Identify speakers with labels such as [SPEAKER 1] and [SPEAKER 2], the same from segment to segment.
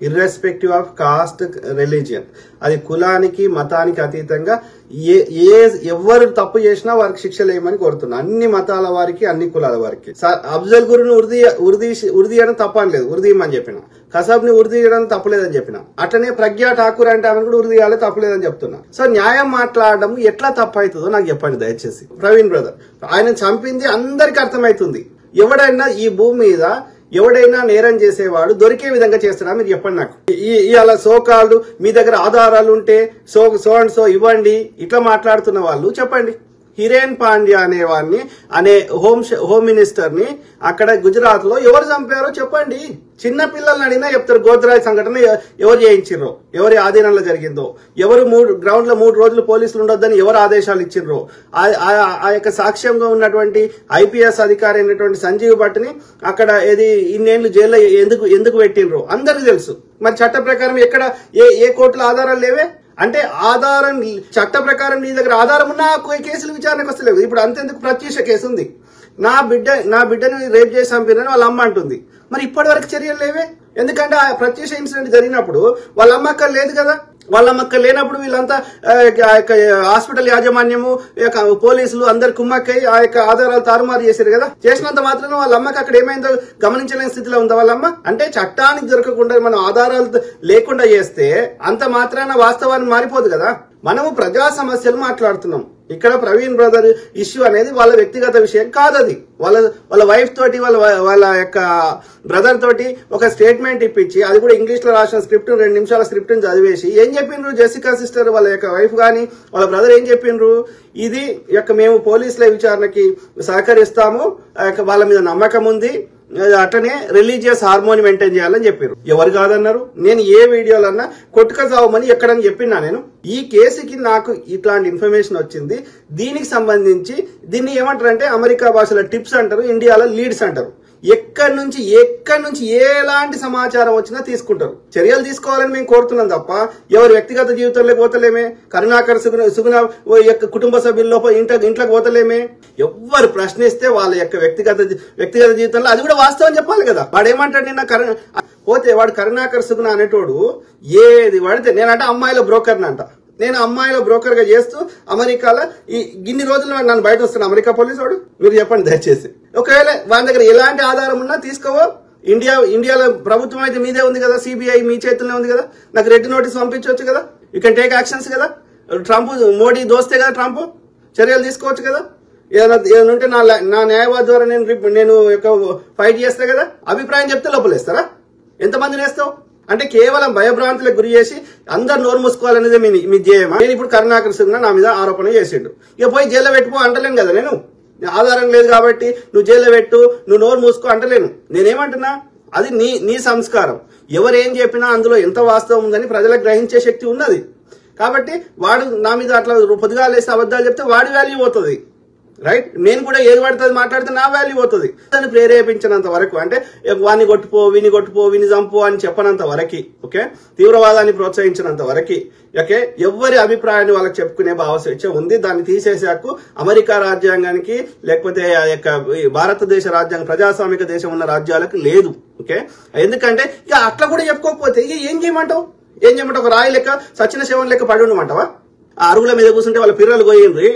[SPEAKER 1] Irrespective of cost religion. అది కులానికి మతానికి అతీతంగా ఎవరు తప్పు చేసినా వారికి శిక్షలు వేయమని కోరుతున్నా. అన్ని మతాల వారికి, అన్ని కులాల వారికి. అఫ్జల్ గురుని ఉర్దీ అని తప్పనలేదు, ఉర్దీ అని చెప్పిన. కసబ్ ని ఉర్దీ చేయడం తప్పలేదని చెప్పిన. అట్లనే ప్రజ్ఞా ఠాకూర్ అంటే ఆమెను కూడా ఉర్దీ చేయాలి, తప్పలేదని చెప్తున్నా. సో న్యాయం మాట్లాడడం ఎట్లా తప్పు అవుతుందో నాకు చెప్పండి దయచేసి. ప్రవీణ్ బ్రదర్ ఆయన చంపింది అందరికి అర్థమవుతుంది. ఎవడైనా ఈ భూమి మీద ఎవడైనా నేరం చేసేవాడు దొరికే విధంగా చేస్తాడా మీరు చెప్పండి నాకు. అలా సోకాళ్ళు మీ దగ్గర ఆధారాలు ఉంటే సో అండ్ సో ఇవ్వండి ఇట్లా మాట్లాడుతున్న వాళ్ళు చెప్పండి. హిరేన్ పాండ్యా అనే హోమ్ మినిస్టర్ ని అక్కడ గుజరాత్ లో ఎవరు చంపారో చెప్పండి. చిన్న పిల్లల్ని అడిగినా చెప్తారు. గోద్రాజ్ సంఘటన ఎవరు చేయించారో, ఎవరి ఆధీనంలో జరిగిందో, ఎవరు గ్రౌండ్ లో 3 రోజులు పోలీసులు ఉండొద్దని ఎవరు ఆదేశాలు ఇచ్చిండ్రో, ఆ యొక్క సాక్ష్యంగా ఉన్నటువంటి ఐపీఎస్ అధికారి అయినటువంటి సంజీవ్ భట్ ని అక్కడ ఇన్నేళ్లు జైల్లో ఎందుకు పెట్టిండ్రో అందరికి తెలుసు. మరి చట్ట ప్రకారం ఎక్కడ ఏ కోర్టులో ఆధారాలు లేవే అంటే ఆధారం చట్ట ప్రకారం నీ దగ్గర ఆధారం ఉన్నా కేసులు విచారణకు వస్తలేవు. ఇప్పుడు అంతెందుకు ప్రత్యూష కేసు ఉంది. నా బిడ్డని రేప్ చేసి చంపినని వాళ్ళ అమ్మ అంటుంది. మరి ఇప్పటి వరకు చర్యలు లేవే. ఎందుకంటే ఆ ప్రత్యూష ఇన్సిడెంట్ జరిగినప్పుడు వాళ్ళ అమ్మ అక్కడ లేదు కదా. వాళ్ళ అమ్మక్క లేనప్పుడు వీళ్ళంతా హాస్పిటల్ యాజమాన్యము పోలీసులు అందరు కుమ్మక్కై ఆ యొక్క ఆధారాలు తారుమారు చేశారు కదా. చేసినంత మాత్రం వాళ్ళ అమ్మకి అక్కడ ఏమైందో గమనించలేని స్థితిలో ఉందా వాళ్ళమ్మ? అంటే చట్టానికి దొరకకుండా మనం ఆధారాలు లేకుండా చేస్తే అంత మాత్రాన వాస్తవాన్ని మారిపోదు కదా. మనము ప్రజా సమస్యలు మాట్లాడుతున్నాం. ఇక్కడ ప్రవీణ్ బ్రదర్ ఇష్యూ అనేది వాళ్ళ వ్యక్తిగత విషయం కాదు. అది వాళ్ళ వైఫ్ తోటి వాళ్ళ యొక్క బ్రదర్ తోటి ఒక స్టేట్మెంట్ ఇప్పించి అది కూడా ఇంగ్లీష్ లో రాసిన స్క్రిప్ట్ 2 నిమిషాల స్క్రిప్ట్ చదివేసి ఏం చెప్పిండ్రు జెసికా సిస్టర్ వాళ్ళ యొక్క వైఫ్ గాని వాళ్ళ బ్రదర్ ఏం చెప్పిండ్రు, ఇది మేము పోలీసుల విచారణకి సహకరిస్తాము, వాళ్ళ మీద నమ్మకం ఉంది, అట్లనే రిలీజియస్ హార్మోని మెయింటైన్ చేయాలని చెప్పారు. ఎవరు కాదన్నారు? నేను ఏ వీడియోలన్నా కొట్టుక చావమని ఎక్కడని చెప్పినా నేను. ఈ కేసుకి నాకు ఇట్లాంటి ఇన్ఫర్మేషన్ వచ్చింది. దీనికి సంబంధించి దీన్ని ఏమంటారంటే అమెరికా భాషలో టిప్స్ అంటారు, ఇండియాలో లీడ్స్ అంటారు. ఎక్కడి నుంచి ఎలాంటి సమాచారం వచ్చినా తీసుకుంటారు. చర్యలు తీసుకోవాలని మేము కోరుతున్నాం తప్ప ఎవరి వ్యక్తిగత జీవితంలోకి పోతలేమే. కరుణాకర్ సుగుణ యొక్క కుటుంబ సభ్యుల్లో ఇంట్లోకి పోతలేమే. ఎవరు ప్రశ్నిస్తే వాళ్ళ యొక్క వ్యక్తిగత జీవితంలో అది కూడా వాస్తవం చెప్పాలి కదా. వాడు ఏమంటాడు నిన్న పోతే వాడు కరుణాకర్ సుగుణ అనేటోడు ఏది పడితే నేనంటే అమ్మాయిల బ్రోకర్ని అంట. నేను అమ్మాయిల బ్రోకర్ గా చేస్తూ అమెరికాలో ఇన్ని రోజులు నన్ను బయట వస్తున్నా అమెరికా పోలీసు వాడు. మీరు చెప్పండి దయచేసి. ఒకవేళ వాళ్ళ దగ్గర ఎలాంటి ఆధారం ఉన్నా తీసుకోవో. ఇండియాలో ప్రభుత్వం అయితే మీదే ఉంది కదా, సిబిఐ మీ చేతుల్లో ఉంది కదా. నాకు రెడ్ నోటీస్ పంపించవచ్చు కదా. యూ కెన్ టేక్ యాక్షన్స్ కదా. ట్రంప్ మోడీ దోస్తే కదా, ట్రంప్ చర్యలు తీసుకోవచ్చు కదా. ఏదైనా ఉంటే నా న్యాయవాది ద్వారా నేను ఫైట్ చేస్తా కదా. అభిప్రాయం చెప్తే లోపలేస్తారా? ఎంతమందిని వేస్తావు? అంటే కేవలం భయభ్రాంతులకు గురి చేసి అందరు నోరు మూసుకోవాలనేది మీ ధ్యేయమా? నేను ఇప్పుడు కరుణాకర్ సుగుణ నా మీద ఆరోపణ చేసిండు. ఇక పోయి జైల్లో పెట్టుకో అంటలేను కదా. నేను ఆధారం లేదు కాబట్టి నువ్వు జైల్లో పెట్టు, నువ్వు నోరు మూసుకో అంటలేను. నేనేమంటున్నా, అది నీ సంస్కారం. ఎవరేం చెప్పినా అందులో ఎంత వాస్తవం ఉందని ప్రజలకు గ్రహించే శక్తి ఉన్నది. కాబట్టి వాడు నా మీద అట్లా పొద్దుగా లేసి అబద్ధాలు చెప్తే వాడి వాల్యూ పోతుంది. రైట్? నేను కూడా ఏది పడుతుంది మాట్లాడితే నా వాల్యూ పోతుంది. దాన్ని ప్రేరేపించినంత వరకు, అంటే వాడిని కొట్టుపో విని చంపు అని చెప్పనంత వరకు, ఓకే, తీవ్రవాదాన్ని ప్రోత్సహించినంత వరకు, ఓకే, ఎవరి అభిప్రాయాన్ని వాళ్ళకి చెప్పుకునే భావస్వేచ్ఛ ఉంది. దాన్ని తీసేసాకు అమెరికా రాజ్యాంగానికి లేకపోతే భారతదేశ రాజ్యాంగం ప్రజాస్వామిక దేశం ఉన్న రాజ్యాలకు లేదు. ఓకే, ఎందుకంటే ఇక అట్లా కూడా చెప్పుకోకపోతే ఇక ఏం చేయమంటావు? ఒక రాయి లెక్క సచిన శవం లెక్క పడి ఉండమంటావా? ఆ అరుగుల మీద కూర్చుంటే వాళ్ళ పిల్లలు పోయిండ్రి.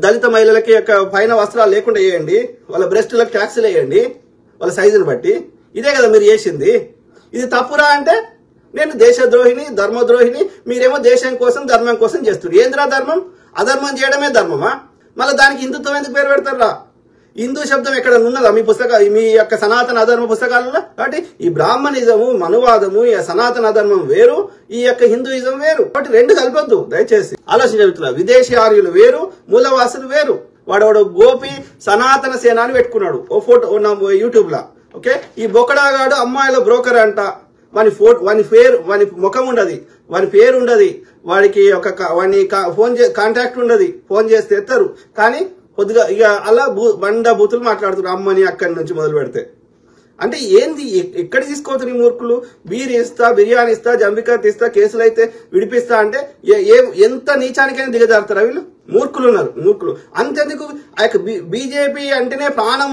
[SPEAKER 1] దళిత మహిళలకి పైన వస్త్రాలు లేకుండా వేయండి, వాళ్ళ బ్రెస్టులకు ట్యాక్సీలు వేయండి వాళ్ళ సైజుని బట్టి. ఇదే కదా మీరు చేసింది. ఇది తప్పురా అంటే నేను దేశద్రోహిని, ధర్మద్రోహిని, మీరేమో దేశం కోసం ధర్మం కోసం చేస్తారు. ఏంద్రా ధర్మం? అధర్మం చేయడమే ధర్మమా? మళ్ళీ దానికి హిందుత్వం ఎందుకు పేరు పెడతారా? హిందూ శబ్దం ఎక్కడ ఉన్నదా మీ యొక్క సనాతన అధర్మ పుస్తకాలలో? కాబట్టి ఈ బ్రాహ్మణిజము, మనువాదము, ఈ సనాతన అధర్మం వేరు, ఈ యొక్క హిందూయిజం వేరు. కాబట్టి రెండు కలపొద్దు దయచేసి. ఆలోచన జరుగుతున్నారు. విదేశీ ఆర్యులు వేరు, మూలవాసులు వేరు. వాడు గోపి సనాతన సేన అని పెట్టుకున్నాడు ఓ ఫోటో యూట్యూబ్ లా. ఓకే, ఈ బొకడాగాడు అమ్మాయిల బ్రోకర్ అంట. వాని ముఖం ఉండదు, వాని పేరు ఉండదు, వాడికి వాని కాంటాక్ట్ ఉండదు. ఫోన్ చేస్తే ఎత్తారు, కానీ కొద్దిగా ఇక అలా బూతులు మాట్లాడుతున్నారు అమ్మని అక్కడి నుంచి మొదలు పెడితే. అంటే ఏంది? ఎక్కడ తీసుకోవచ్చు ఈ మూర్ఖులు? బీర్ ఇస్తా, బిర్యానీ ఇస్తా, జంబికా తీస్తా, కేసులు అయితే విడిపిస్తా అంటే ఎంత నీచానికైనా దిగజారుతారా వీళ్ళు? మూర్ఖులు ఉన్నారు, మూర్ఖులు. అంతెందుకు ఆ యొక్క బీజేపీ అంటేనే ప్రాణం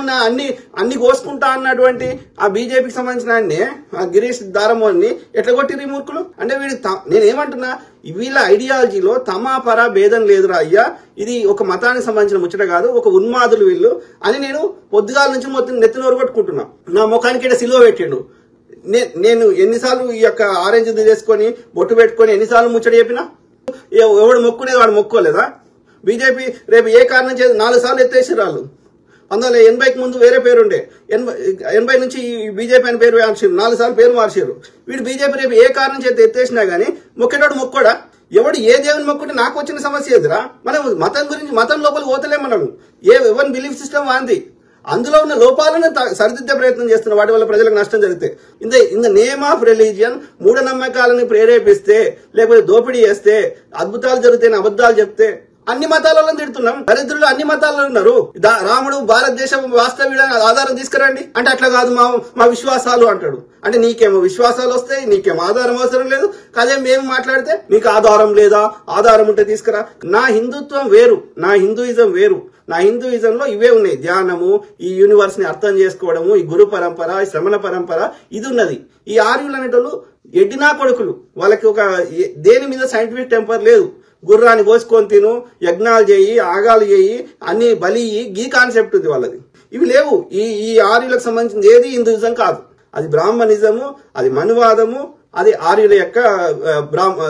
[SPEAKER 1] అన్ని కోసుకుంటా అన్నటువంటి ఆ బీజేపీకి సంబంధించిన ఆయన్ని ఆ గిరీష్ దారమోహన్ని ఎట్లా కొట్టిరు ఈ మూర్ఖులు? అంటే నేనేమంటున్నా, వీళ్ళ ఐడియాలజీలో తమాపరా భేదం లేదురా అయ్యా, ఇది ఒక మతానికి సంబంధించిన ముచ్చట కాదు, ఒక ఉన్మాదులు వీళ్ళు అని నేను పొద్దుగాల నుంచి మొత్తం నెత్తినోరు కొట్టుకుంటున్నా. నా ముఖానికి ఇక్కడ సిలువ పెట్టిండు. నేను ఎన్నిసార్లు ఈ యొక్క ఆరెంజ్ చేసుకొని బొట్టు పెట్టుకొని ఎన్నిసార్లు ముచ్చట చెప్పినా? ఎవడు మొక్కునేది వాడు మొక్కోలేదా? బీజేపీ రేపు ఏ కారణం చేసి 4 సార్లు ఎత్తేసారు వాళ్ళు. 1980కి ముందు వేరే పేరుండే, 80 నుంచి బీజేపీ అని పేరు మార్చారు, 4 సార్లు పేరు మార్చారు. వీడు బీజేపీ రేపు ఏ కారణం చేతి ఎత్తేసినా గానీ మొక్కేటోడు మొక్కోడా? ఎవడు ఏ దేవుని మొక్కుంటే నాకు వచ్చిన సమస్య ఎదురా? మనం మతం గురించి మతం లోపలికి పోతలేం. మనము ఎవరి బిలీఫ్ సిస్టమ్ వాంది, అందులో ఉన్న లోపాలను సరిదిద్దే ప్రయత్నం చేస్తున్న వాటి వల్ల ప్రజలకు నష్టం జరిగితే in the name of religion మూఢనమ్మకాలను ప్రేరేపిస్తే, లేకపోతే దోపిడీ చేస్తే, అద్భుతాలు జరిగితే అబద్ధాలు చెప్తే అన్ని మతాలలో తిడుతున్నాం. దరిద్రులు అన్ని మతాలలో ఉన్నారు. రాముడు భారతదేశం వాస్తవ్యుడు ఆధారం తీసుకురండి అంటే అట్లా కాదు మా విశ్వాసాలు అంటాడు. అంటే నీకేమో విశ్వాసాలు వస్తాయి, నీకేమో ఆధారం అవసరం లేదు. అదే మేము మాట్లాడితే నీకు ఆధారం లేదా, ఆధారం ఉంటే తీసుకురా. నా హిందుత్వం వేరు, నా హిందూయిజం వేరు. నా హిందూయిజంలో ఇవే ఉన్నాయి, ధ్యానము, ఈ యూనివర్స్ ని అర్థం చేసుకోవడము, ఈ గురు పరంపర, ఈ శ్రమణ పరంపర, ఇది ఉన్నది. ఈ ఆర్యులు అనేటోళ్ళు ఎడ్డినా కొడుకులు. వాళ్ళకి ఒక దేని మీద సైంటిఫిక్ టెంపర్ లేదు. గుర్రాన్ని కోసుకొని తిను, యజ్ఞాలు చేయి, ఆగాలు చేయి, అన్ని బలి ఈ కాన్సెప్ట్ ఉంది వాళ్ళది. ఇవి లేవు. ఈ ఆర్యులకు సంబంధించింది ఏది హిందూయిజం కాదు. అది బ్రాహ్మణిజము, అది మనువాదము, అది ఆర్యుల యొక్క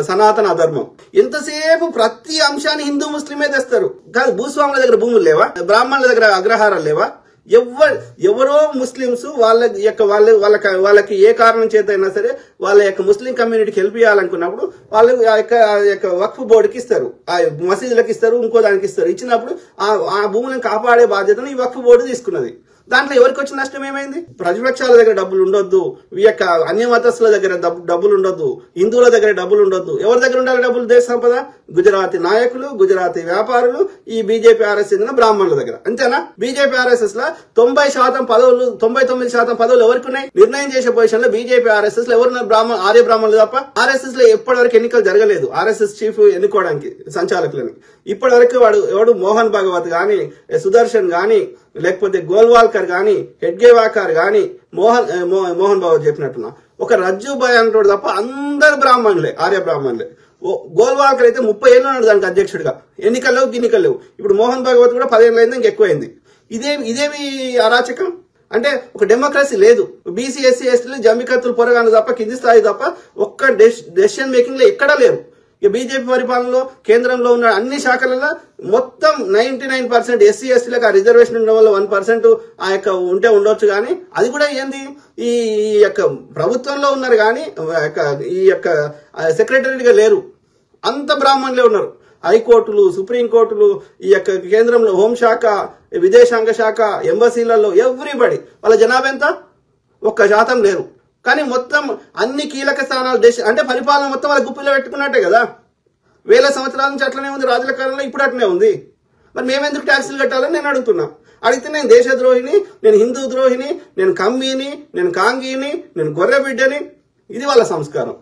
[SPEAKER 1] సనాతన ధర్మం. ఎంతసేపు ప్రతి అంశాన్ని హిందూ ముస్లిమే తెస్తారు. కాదు, భూస్వాముల దగ్గర భూములు లేవా? బ్రాహ్మణుల దగ్గర అగ్రహారాలు లేవా? ఎవరో ముస్లింస్ వాళ్ళకి ఏ కారణం చేత అయినా సరే వాళ్ళ యొక్క ముస్లిం కమ్యూనిటీకి హెల్ప్ చేయాలనుకున్నప్పుడు వాళ్ళు ఆ యొక్క వక్ఫ్ బోర్డుకి ఇస్తారు, ఆ మసీదులకు ఇస్తారు, ఇంకో దానికి ఇస్తారు. ఇచ్చినప్పుడు ఆ భూములను కాపాడే బాధ్యతను ఈ వక్ఫ్ బోర్డు తీసుకున్నది. దాంట్లో ఎవరికి వచ్చిన నష్టం ఏమైంది? ప్రతిపక్షాల దగ్గర డబ్బులు ఉండొద్దు, ఈ యొక్క అన్య మతస్థుల దగ్గర డబ్బులు ఉండొద్దు, హిందువుల దగ్గర డబ్బులు ఉండొద్దు. ఎవరి దగ్గర ఉండాలి డబ్బులు? దేశ సంపద గుజరాతీ నాయకులు, గుజరాతీ వ్యాపారులు, ఈ బీజేపీ ఆర్ఎస్ చెందిన బ్రాహ్మణుల దగ్గర. అంతేనా? బీజేపీ ఆర్ఎస్ఎస్ లో 90% పదవులు, 99% పదవులు ఎవరికి ఉన్నాయి? నిర్ణయం చేసే పొజిషన్ లో బీజేపీ ఆర్ఎస్ఎస్ లో ఎవరున్నారు? ఆర్య బ్రాహ్మణులు తప్ప. ఆర్ఎస్ఎస్ లో ఎప్పటి వరకు ఎన్నికలు జరగలేదు ఆర్ఎస్ఎస్ చీఫ్ ఎన్నుకోవడానికి సంచాలకులని. ఇప్పటి వరకు ఎవడు మోహన్ భాగవత్ గాని, సుదర్శన్ గాని, లేకపోతే గోల్వాల్కర్ గాని, హెడ్గేవాకర్ గాని, మోహన్ భాగవత్ చెప్పినట్టున్నా ఒక రజ్జుబాయ్ అంటాడు తప్ప అందరు బ్రాహ్మణులే, ఆర్య బ్రాహ్మణులే. గోల్వాల్కర్ అయితే 30 ఏళ్ళు ఉన్నాడు దానికి అధ్యక్షుడిగా. ఎన్నికలు లేవు, గిన్నికలు లేవు. ఇప్పుడు మోహన్ భాగవత్ కూడా 10 ఏళ్ళు అయింది, ఇంకెక్కువైంది. ఇదేమి అరాచకం? అంటే ఒక డెమోక్రసీ లేదు. బీసీ, ఎస్సీ, ఎస్టీలు జమ్మికత్తులు పొరగాను తప్ప, కింది స్థాయి తప్ప ఒక్క డెసిషన్ మేకింగ్ లో ఎక్కడా లేరు. ఇక బీజేపీ పరిపాలనలో కేంద్రంలో ఉన్న అన్ని శాఖలలో మొత్తం 99% ఎస్సీ ఎస్టీలకు ఆ రిజర్వేషన్ ఉండడం వల్ల 1% ఆ యొక్క ఉంటే ఉండొచ్చు. కానీ అది కూడా ఏంది, ఈ యొక్క ప్రభుత్వంలో ఉన్నారు కానీ ఈ యొక్క సెక్రటరీగా లేరు. అంత బ్రాహ్మణులే ఉన్నారు. హైకోర్టులు, సుప్రీంకోర్టులు, ఈ యొక్క కేంద్రంలో హోంశాఖ, విదేశాంగ శాఖ, ఎంబసీలలో ఎవ్రీబడి వాళ్ళ జనాభా ఎంత? 1% లేరు. కానీ మొత్తం అన్ని కీలక స్థానాలు అంటే పరిపాలన మొత్తం వాళ్ళ గుప్పిలో పెట్టుకున్నట్టే కదా. 1000 సంవత్సరాల నుంచి అట్లనే ఉంది, రాజుల కాలంలో ఇప్పుడు అట్లనే ఉంది. మరి మేమెందుకు ట్యాక్సులు కట్టాలని నేను అడుగుతున్నా. అడిగితే నేను దేశద్రోహిని, నేను హిందూ ద్రోహిని, నేను కమ్మీని, నేను కాంగీని, నేను గొర్రె బిడ్డని, ఇది వాళ్ళ సంస్కారం.